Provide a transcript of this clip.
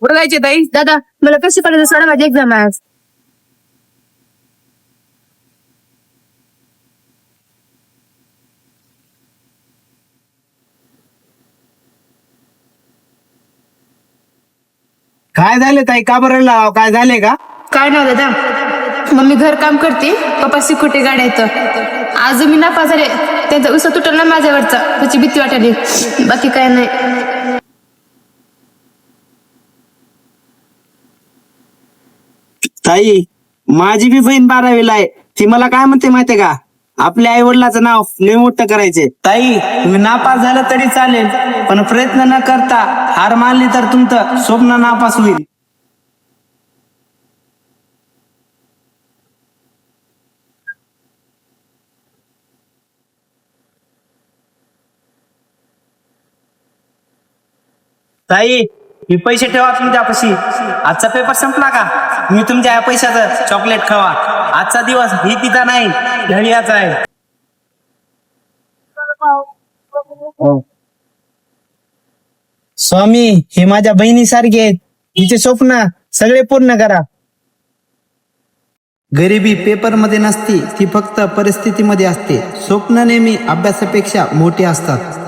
कुठं जायचे ताई? दादा मला कशी करायचं सोडा, माझी एक्झाम आहे आज. काय झाले ताई, का बरं लाव? काय झाले का? काय नाव दादा, मम्मी घर काम करते, पप्पा सिक्युरिटी गाड्या येतं. आज मी नापास झाले, त्यांचा उसा तुटला ना माझ्यावरचा, त्याची भीती वाटायली. बाकी काय नाही. ताई, माझी बी बहीण 12वीला आहे. ती मला काय म्हणते माहितीये का, आपल्या आई वडिलाचं नाव लय मोठं करायचे. ताई, तुम्ही नापास झालं तरी चालेल, पण प्रयत्न न करता हार मानली तर तुमचं स्वप्न नापास होईल. ताई, हे पैसे ठेवा तुमच्यापाशी. आजचा पेपर संपला का मी तुमच्या या पैशाचं चॉकलेट खावा. आजचा दिवस ही तिचा नाही, घरी याचा आहे. स्वामी, हे माझ्या बहिणीसारखे आहेत. तिचे स्वप्न सगळे पूर्ण करा. गरिबी पेपरमध्ये नसते, ती फक्त परिस्थितीमध्ये असते. स्वप्न नेहमी अभ्यासापेक्षा मोठी असतात.